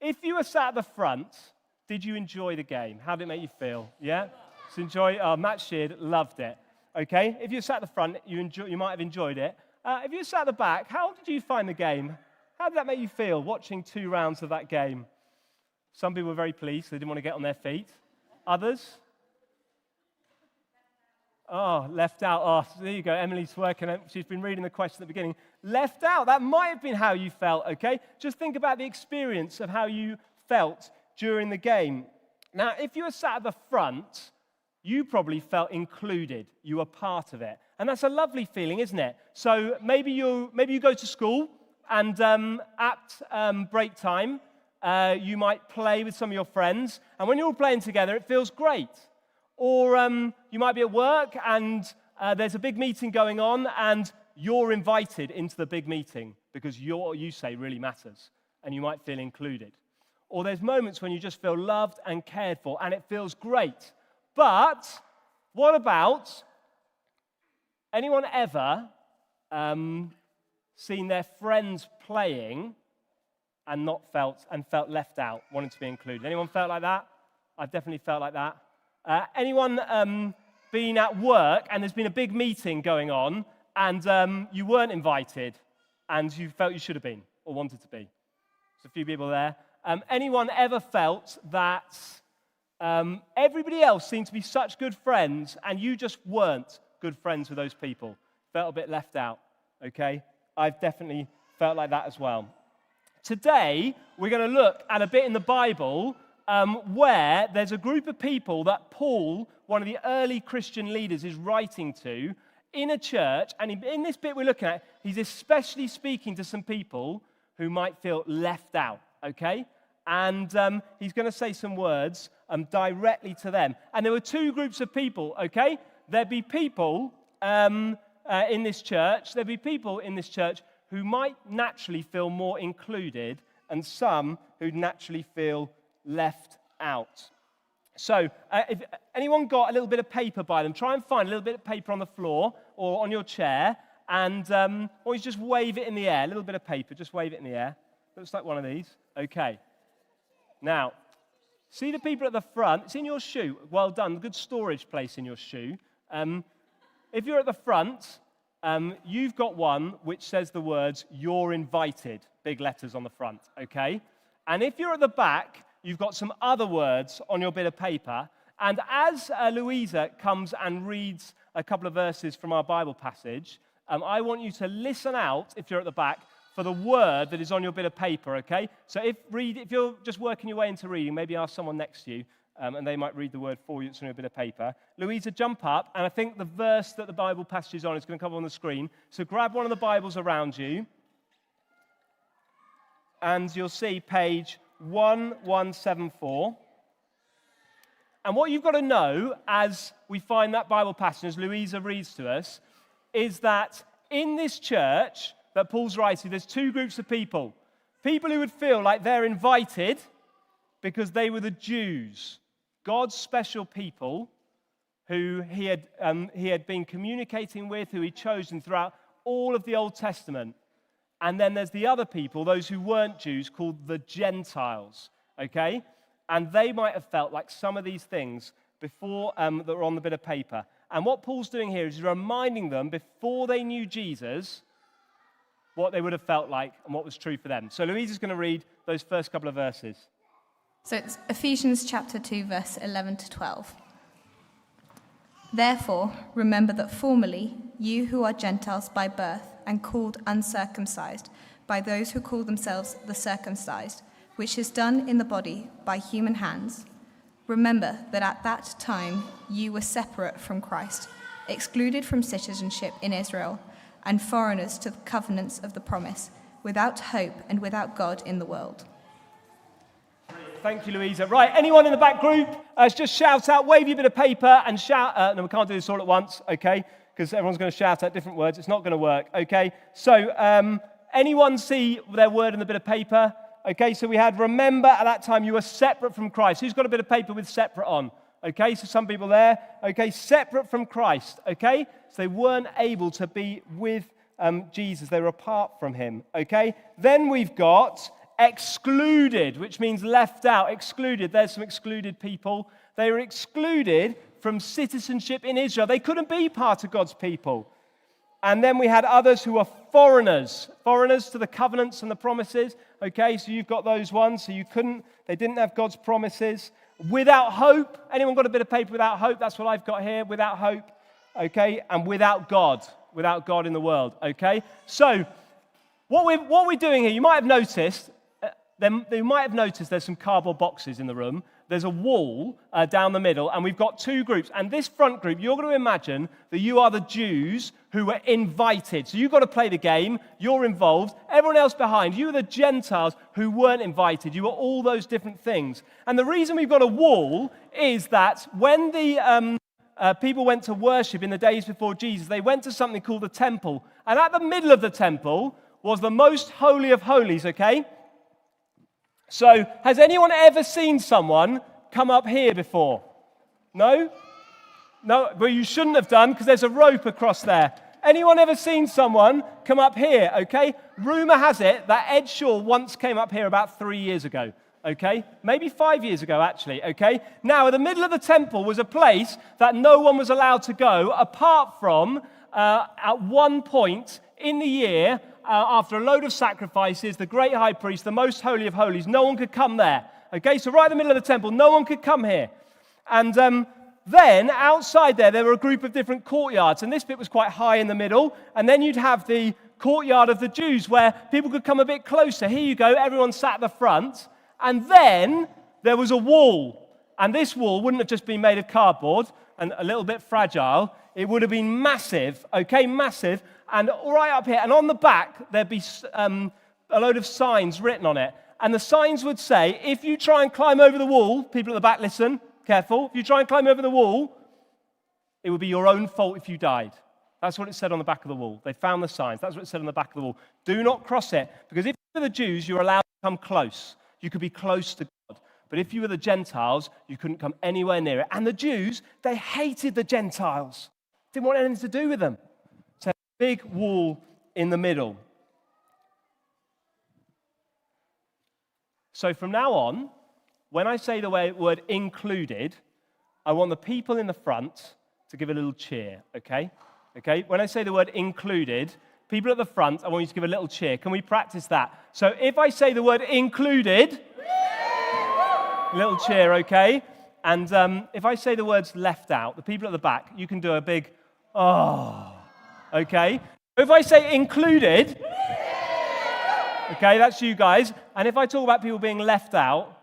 if you were sat at the front, did you enjoy the game? How did it make you feel? Yeah? So Matt Sheard loved it. Okay? If you sat at the front, you might have enjoyed it. If you sat at the back, how did you find the game? How did that make you feel, watching 2 rounds of that game? Some people were very pleased. They didn't want to get on their feet. Others? Oh, left out. Oh, there you go. Emily's working. She's been reading the question at the beginning. Left out. That might have been how you felt, okay? Just think about the experience of how you felt during the game. Now, if you were sat at the front, you probably felt included. You were part of it. And that's a lovely feeling, isn't it? So maybe you go to school, and at break time, you might play with some of your friends. And when you're all playing together, it feels great. Or you might be at work, and there's a big meeting going on, and you're invited into the big meeting because what you say really matters, and you might feel included. Or there's moments when you just feel loved and cared for, and it feels great. But what about anyone ever seen their friends playing and felt left out, wanting to be included? Anyone felt like that? I've definitely felt like that. Anyone been at work and there's been a big meeting going on and you weren't invited and you felt you should have been or wanted to be? There's a few people there. Anyone ever felt that everybody else seemed to be such good friends and you just weren't good friends with those people? Felt a bit left out, okay? I've definitely felt like that as well. Today, we're going to look at a bit in the Bible where there's a group of people that Paul, one of the early Christian leaders, is writing to in a church. And in this bit we're looking at, he's especially speaking to some people who might feel left out, okay? And he's going to say some words directly to them. And there were 2 groups of people, okay? There'd be people in this church. There'd be people in this church who might naturally feel more included, and some who naturally feel left out. So, if anyone got a little bit of paper by them, try and find a little bit of paper on the floor or on your chair, and or you just wave it in the air. A little bit of paper, just wave it in the air. Looks like one of these. Okay. Now, see the people at the front. It's in your shoe. Well done. Good storage place in your shoe. If you're at the front, you've got one which says the words, "You're invited," big letters on the front, okay? And if you're at the back, you've got some other words on your bit of paper. And as Louisa comes and reads a couple of verses from our Bible passage, I want you to listen out, if you're at the back, for the word that is on your bit of paper, okay? So if you're just working your way into reading, maybe ask someone next to you, and they might read the word for you. It's on a bit of paper. Louisa, jump up, and I think the verse that the Bible passage is on is going to come on the screen. So grab one of the Bibles around you, and you'll see page 1174. And what you've got to know as we find that Bible passage, as Louisa reads to us, is that in this church that Paul's writing, there's 2 groups of people. People who would feel like they're invited because they were the Jews, God's special people who he had been communicating with, who he'd chosen throughout all of the Old Testament. And then there's the other people, those who weren't Jews, called the Gentiles, okay? And they might have felt like some of these things before that were on the bit of paper. And what Paul's doing here is he's reminding them, before they knew Jesus, what they would have felt like and what was true for them. So Louisa's going to read those first couple of verses. So it's Ephesians chapter 2, verse 11 to 12. Therefore, remember that formerly you who are Gentiles by birth and called uncircumcised by those who call themselves the circumcised, which is done in the body by human hands, remember that at that time you were separate from Christ, excluded from citizenship in Israel, and foreigners to the covenants of the promise, without hope and without God in the world. Thank you, Louisa. Right, anyone in the back group, just shout out, wave your bit of paper and shout. No, we can't do this all at once, okay? Because everyone's going to shout out different words. It's not going to work, okay? So, anyone see their word in the bit of paper? Okay, so we had, remember at that time you were separate from Christ. Who's got a bit of paper with separate on? Okay, so some people there. Okay, separate from Christ, okay? So they weren't able to be with Jesus. They were apart from him, okay? Then we've got excluded, which means left out, excluded. There's some excluded people. They were excluded from citizenship in Israel. They couldn't be part of God's people. And then we had others who were foreigners to the covenants and the promises. Okay, so you've got those ones. So they didn't have God's promises. Without hope. Anyone got a bit of paper without hope? That's what I've got here, without hope. Okay, and without God in the world. Okay, so what we're doing here, you might have noticed, there's some cardboard boxes in the room. There's a wall down the middle, and we've got two groups. And this front group, you're going to imagine that you are the Jews who were invited. So you've got to play the game. You're involved. Everyone else behind, you are the Gentiles who weren't invited. You were all those different things. And the reason we've got a wall is that when the people went to worship in the days before Jesus, they went to something called the temple. And at the middle of the temple was the most holy of holies, okay? So, has anyone ever seen someone come up here before? No? No, but you shouldn't have done because there's a rope across there. Anyone ever seen someone come up here, okay? Rumor has it that Ed Shaw once came up here about 3 years ago, okay? Maybe 5 years ago, actually, okay? Now, in the middle of the temple was a place that no one was allowed to go apart from, at one point in the year, after a load of sacrifices, the great high priest, the most holy of holies, no one could come there. Okay, so right in the middle of the temple, no one could come here. And then outside there were a group of different courtyards, and this bit was quite high in the middle. And then you'd have the courtyard of the Jews where people could come a bit closer. Here you go, everyone sat at the front. And then there was a wall. And this wall wouldn't have just been made of cardboard and a little bit fragile. It would have been massive, okay, massive. And right up here, and on the back, there'd be a load of signs written on it. And the signs would say, if you try and climb over the wall, people at the back, listen, careful. If you try and climb over the wall, it would be your own fault if you died. That's what it said on the back of the wall. They found the signs. That's what it said on the back of the wall. Do not cross it, because if you were the Jews, you're allowed to come close. You could be close to God. But if you were the Gentiles, you couldn't come anywhere near it. And the Jews, they hated the Gentiles. Didn't want anything to do with them. Big wall in the middle. So from now on, when I say the word included, I want the people in the front to give a little cheer, okay? Okay? When I say the word included, people at the front, I want you to give a little cheer. Can we practice that? So if I say the word included, a little cheer, okay? And if I say the words left out, the people at the back, you can do a big, oh. Okay? If I say included, okay, that's you guys. And if I talk about people being left out,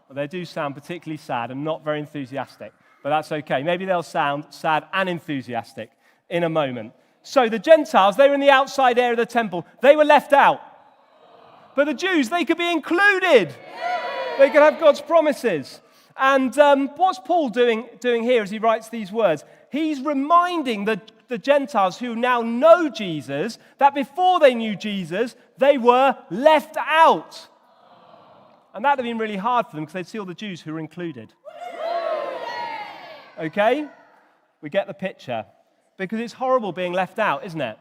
well, they do sound particularly sad and not very enthusiastic. But that's okay. Maybe they'll sound sad and enthusiastic in a moment. So the Gentiles, they were in the outside area of the temple. They were left out. But the Jews, they could be included. They could have God's promises. And what's Paul doing here as he writes these words? He's reminding the Gentiles who now know Jesus that before they knew Jesus, they were left out. And that would have been really hard for them because they'd see all the Jews who were included. Okay? We get the picture. Because it's horrible being left out, isn't it?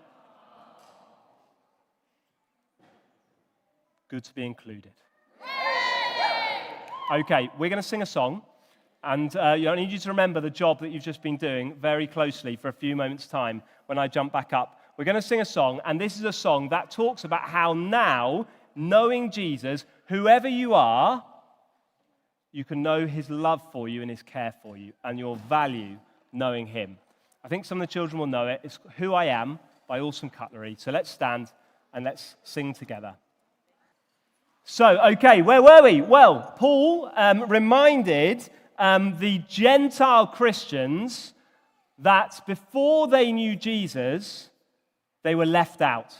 Good to be included. Okay, we're going to sing a song. And I need you to remember the job that you've just been doing very closely for a few moments' time when I jump back up. We're going to sing a song, and this is a song that talks about how now, knowing Jesus, whoever you are, you can know his love for you and his care for you, and your value knowing him. I think some of the children will know it. It's Who I Am by Awesome Cutlery. So let's stand and let's sing together. So, okay, where were we? Well, Paul reminded the Gentile Christians that before they knew Jesus, they were left out.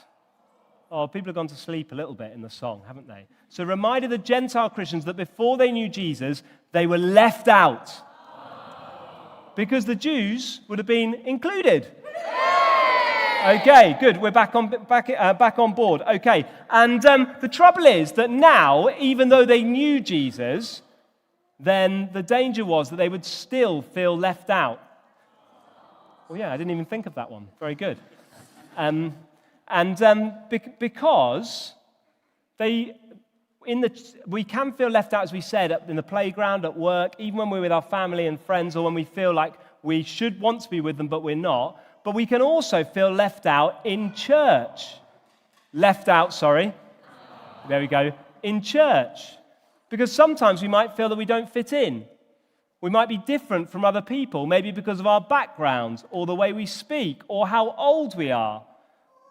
Oh, people have gone to sleep a little bit in the song, haven't they? So reminded the Gentile Christians that before they knew Jesus, they were left out. Because the Jews would have been included. Okay, good. We're back on board. Okay, and the trouble is that now, even though they knew Jesus, then the danger was that they would still feel left out. Oh yeah, I didn't even think of that one. Very good. Because we can feel left out, as we said, in the playground, at work, even when we're with our family and friends, or when we feel like we should want to be with them, but we're not. But we can also feel left out in church. There we go. In church. Because sometimes we might feel that we don't fit in. We might be different from other people, maybe because of our backgrounds, or the way we speak, or how old we are,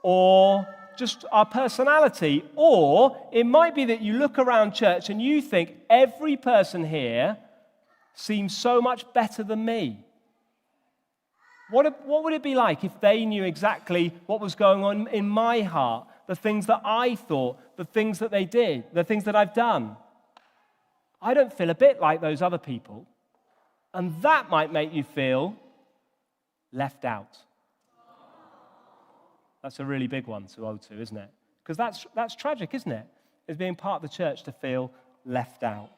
or just our personality. Or it might be that you look around church and you think, every person here seems so much better than me. What would it be like if they knew exactly what was going on in my heart, the things that I thought, the things that they did, the things that I've done? I don't feel a bit like those other people. And that might make you feel left out. That's a really big one to hold to, isn't it? Because that's tragic, isn't it? It's being part of the church to feel left out.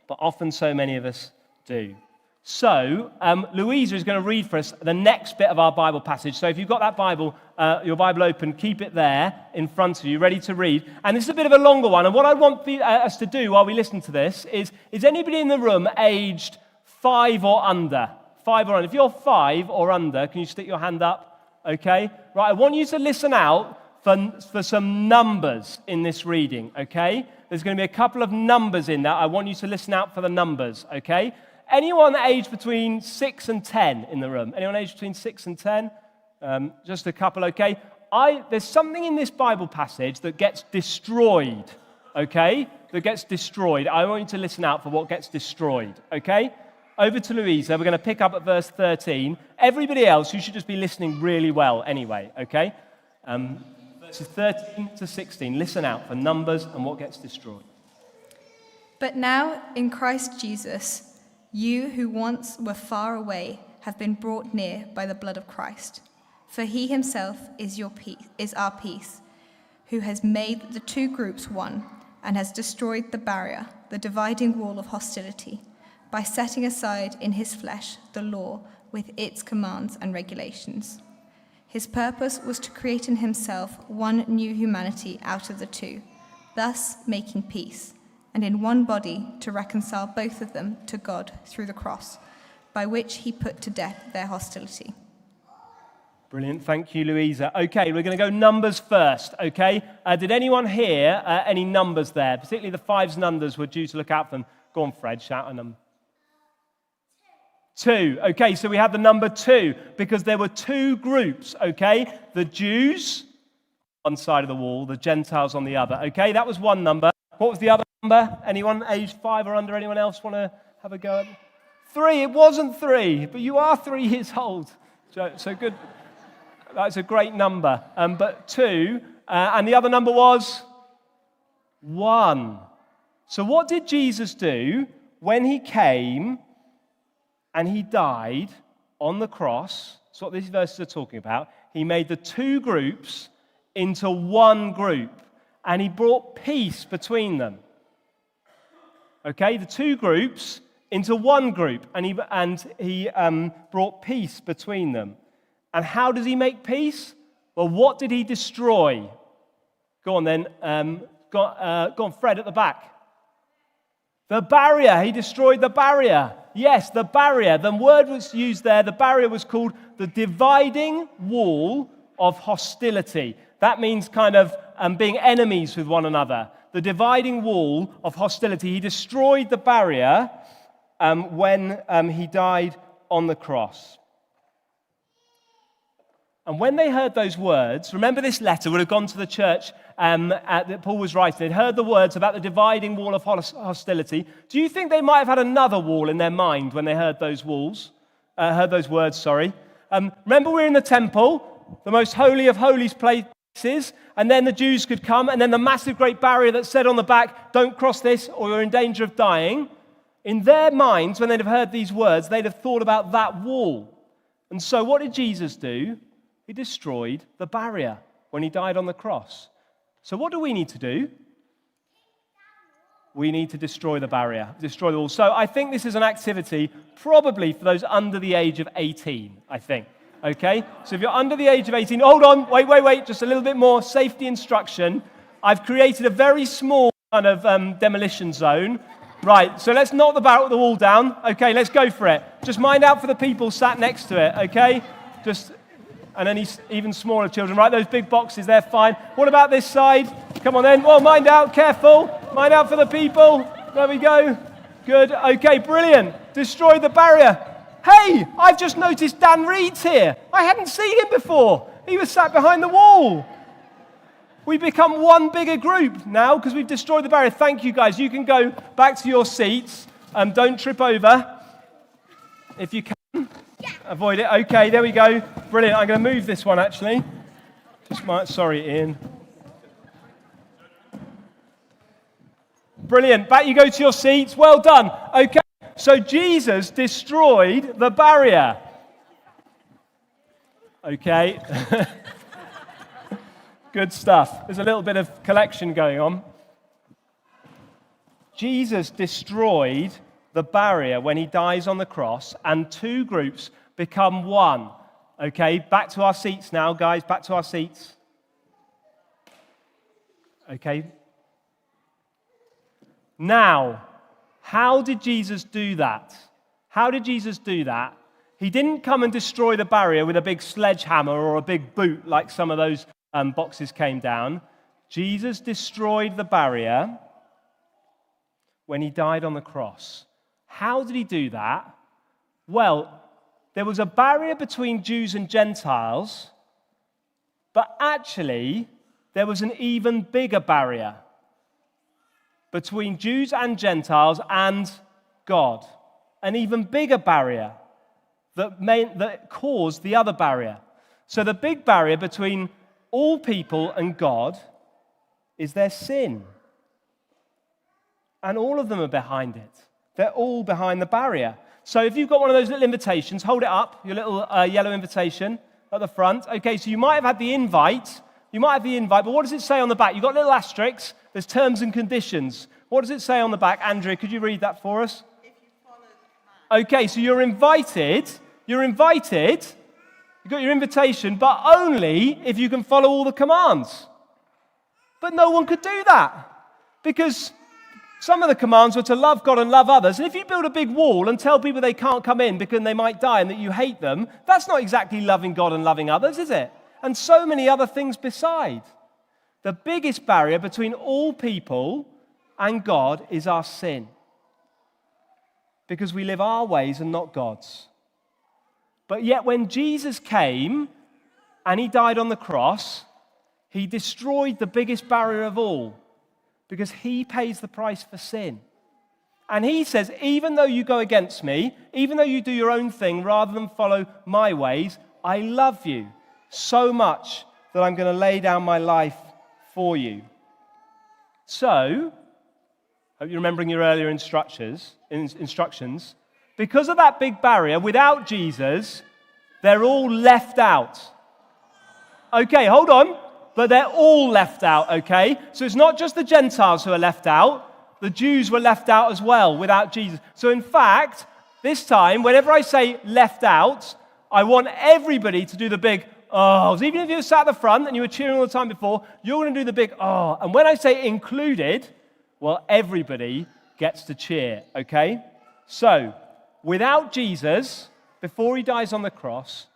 But often so many of us do. So, Louisa is going to read for us the next bit of our Bible passage. So if you've got that Bible, your Bible open, keep it there in front of you, ready to read. And this is a bit of a longer one. And what I want us to do while we listen to this is anybody in the room aged 5 or under? 5 or under. If you're 5 or under, can you stick your hand up? Okay? Right, I want you to listen out for some numbers in this reading, okay? There's going to be a couple of numbers in that. I want you to listen out for the numbers, okay? Anyone aged between 6 and 10 in the room? Anyone aged between 6 and 10? Just a couple, okay? There's something in this Bible passage that gets destroyed, okay? That gets destroyed. I want you to listen out for what gets destroyed, okay? Over to Louisa. We're going to pick up at verse 13. Everybody else, you should just be listening really well anyway, okay? Verses 13 to 16. Listen out for numbers and what gets destroyed. But now, in Christ Jesus, you who once were far away have been brought near by the blood of Christ. For he himself is our peace, who has made the two groups one and has destroyed the barrier, the dividing wall of hostility, by setting aside in his flesh the law with its commands and regulations. His purpose was to create in himself one new humanity out of the two, thus making peace, and in one body to reconcile both of them to God through the cross, by which he put to death their hostility. Brilliant. Thank you, Louisa. Okay, we're going to go numbers first, okay? Did anyone hear any numbers there? Particularly the 5s and unders were due to look out for them. Go on, Fred, shout a number. 2. Okay, so we have the number 2 because there were 2 groups, okay? The Jews on one side of the wall, the Gentiles on the other, okay? That was one number. What was the other number? Anyone aged 5 or under? Anyone else want to have a go at it? 3. It wasn't 3, but you are 3 years old. So good. That's a great number. But 2, and the other number was 1. So what did Jesus do when he came and he died on the cross? That's what these verses are talking about. He made the 2 groups into one group, and he brought peace between them. Okay, the 2 groups into one group, and he brought peace between them. And how does he make peace? Well, what did he destroy? Go on then. Go on, Fred, at the back. The barrier. He destroyed the barrier. Yes, the barrier. The word was used there. The barrier was called the dividing wall of hostility. That means kind of being enemies with one another. The dividing wall of hostility. He destroyed the barrier when he died on the cross. And when they heard those words, remember this letter would have gone to the church that Paul was writing. They'd heard the words about the dividing wall of hostility. Do you think they might have had another wall in their mind when they heard those words? Remember we're in the temple, the most holy of holies places, and then the Jews could come, and then the massive great barrier that said on the back, don't cross this or you're in danger of dying. In their minds, when they'd have heard these words, they'd have thought about that wall. And so what did Jesus do? He destroyed the barrier when he died on the cross. So what do we need to do? We need to destroy the barrier, destroy the wall. So I think this is an activity probably for those under the age of 18, I think. Okay? So if you're under the age of 18, hold on, wait, just a little bit more safety instruction. I've created a very small kind of demolition zone. Right, so let's knock the wall down. Okay, let's go for it. Just mind out for the people sat next to it, okay? And any even smaller children. Right, those big boxes, they're fine. What about this side? Come on then. Well, mind out, careful. Mind out for the people. There we go. Good, okay, brilliant. Destroy the barrier. Hey, I've just noticed Dan Reed's here. I hadn't seen him before. He was sat behind the wall. We've become one bigger group now because we've destroyed the barrier. Thank you, guys. You can go back to your seats. Don't trip over if you can. Avoid it. Okay, there we go. Brilliant. I'm going to move this one, actually. Sorry, Ian. Brilliant. Back you go to your seats. Well done. Okay, so Jesus destroyed the barrier. Okay. Good stuff. There's a little bit of collection going on. Jesus destroyed the barrier when he dies on the cross, and two groups become one. Okay, back to our seats now, guys. Back to our seats. Okay. Now, how did Jesus do that? How did Jesus do that? He didn't come and destroy the barrier with a big sledgehammer or a big boot like some of those boxes came down. Jesus destroyed the barrier when he died on the cross. How did he do that? Well, there was a barrier between Jews and Gentiles, but actually there was an even bigger barrier between Jews and Gentiles and God. An even bigger barrier that caused the other barrier. So the big barrier between all people and God is their sin. And all of them are behind it. They're all behind the barrier. So if you've got one of those little invitations, hold it up, your little yellow invitation at the front. Okay, so you might have had the invite. But what does it say on the back? You've got little asterisks. There's terms and conditions. What does it say on the back? Andrea, could you read that for us? If you follow the command. Okay, so you're invited. You've got your invitation, but only if you can follow all the commands. But no one could do that because some of the commands were to love God and love others. And if you build a big wall and tell people they can't come in because they might die and that you hate them, that's not exactly loving God and loving others, is it? And so many other things beside. The biggest barrier between all people and God is our sin. Because we live our ways and not God's. But yet when Jesus came and he died on the cross, he destroyed the biggest barrier of all. Because he pays the price for sin. And he says, even though you go against me, even though you do your own thing rather than follow my ways, I love you so much that I'm going to lay down my life for you. So, hope you're remembering your earlier instructions. Because of that big barrier, without Jesus, they're all left out. Okay, hold on. But they're all left out, okay? So it's not just the Gentiles who are left out. The Jews were left out as well without Jesus. So in fact, this time, whenever I say left out, I want everybody to do the big ohs. Even if you were sat at the front and you were cheering all the time before, you're going to do the big oh. And when I say included, well, everybody gets to cheer, okay? So, without Jesus, before he dies on the cross,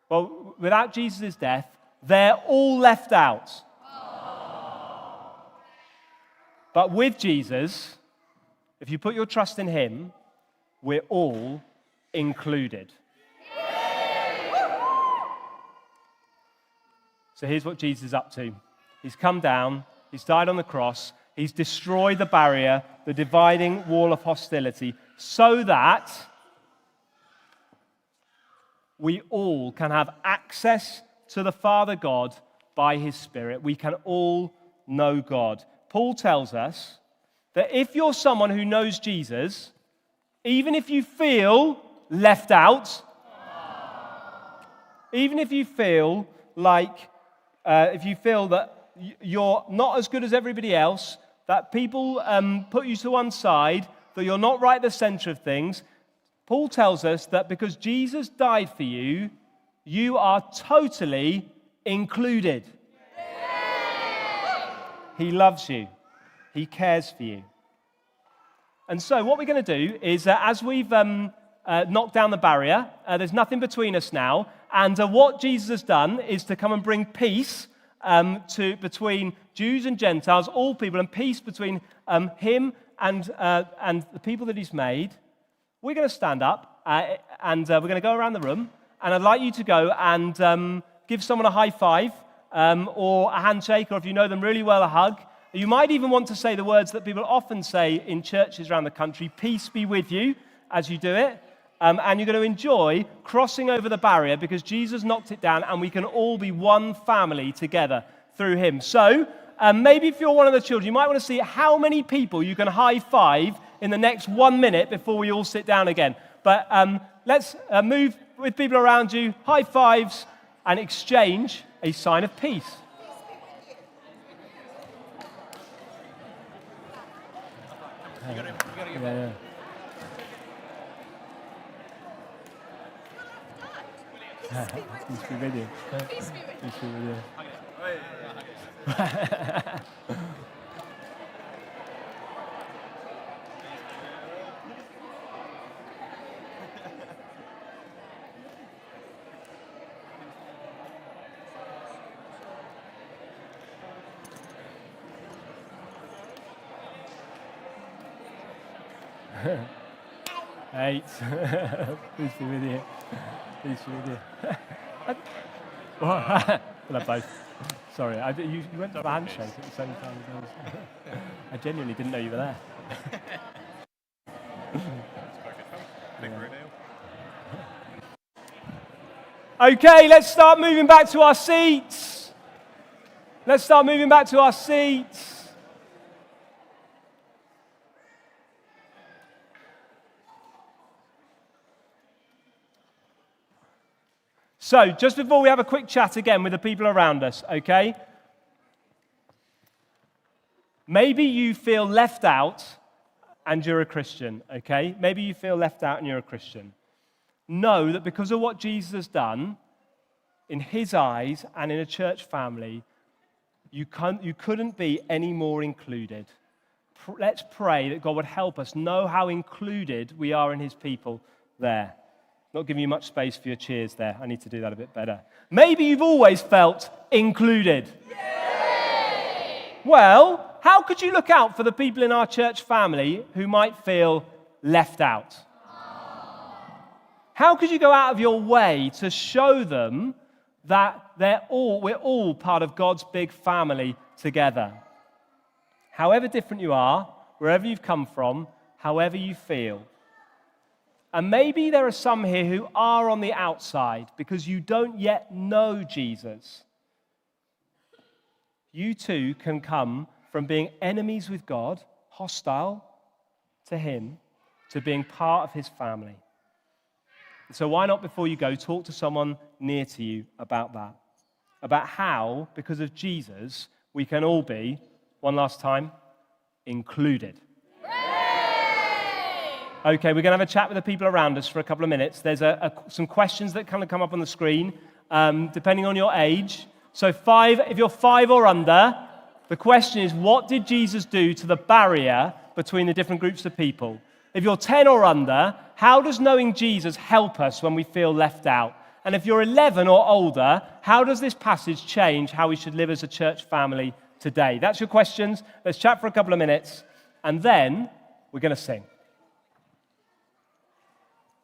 well, without Jesus' death, they're all left out. But with Jesus, if you put your trust in him, we're all included. So here's what Jesus is up to. He's come down, he's died on the cross, he's destroyed the barrier, the dividing wall of hostility, so that we all can have access to the Father God by his Spirit. We can all know God. Paul tells us that if you're someone who knows Jesus, even if you feel left out, even if you feel like, if you feel that you're not as good as everybody else, that people put you to one side, that you're not right at the center of things, Paul tells us that because Jesus died for you, you are totally included. He loves you. He cares for you. And so what we're going to do is, as we've knocked down the barrier, there's nothing between us now, and what Jesus has done is to come and bring peace between Jews and Gentiles, all people, and peace between him and the people that he's made. We're going to stand up, and we're going to go around the room, and I'd like you to go and give someone a high five, or a handshake, or if you know them really well, a hug. You might even want to say the words that people often say in churches around the country, peace be with you, as you do it. And you're going to enjoy crossing over the barrier because Jesus knocked it down and we can all be one family together through him. So maybe if you're one of the children, you might want to see how many people you can high five in the next 1 minute before we all sit down again. But let's move with people around you, high fives, and exchange a sign of peace. Yeah. Peace be with you. Peace be with you. 8. Peace be with you. Peace be with you. Well, both. Sorry, you went to a handshake at the same time as I was. I genuinely didn't know you were there. Okay, let's start moving back to our seats. So, just before we have a quick chat again with the people around us, okay? Maybe you feel left out and you're a Christian, okay? Maybe you feel left out and you're a Christian. Know that because of what Jesus has done, in his eyes and in a church family, you couldn't be any more included. Let's pray that God would help us know how included we are in his people there. Not giving you much space for your cheers there. I need to do that a bit better. Maybe you've always felt included. Yay! Well, how could you look out for the people in our church family who might feel left out? How could you go out of your way to show them that we're all part of God's big family together? However different you are, wherever you've come from, however you feel. And maybe there are some here who are on the outside because you don't yet know Jesus. You too can come from being enemies with God, hostile to him, to being part of his family. So why not, before you go, talk to someone near to you about that? About how, because of Jesus, we can all be, one last time, included. Okay, we're going to have a chat with the people around us for a couple of minutes. There's some questions that kind of come up on the screen, depending on your age. So if you're 5 or under, the question is, what did Jesus do to the barrier between the different groups of people? If you're 10 or under, how does knowing Jesus help us when we feel left out? And if you're 11 or older, how does this passage change how we should live as a church family today? That's your questions. Let's chat for a couple of minutes, and then we're going to sing.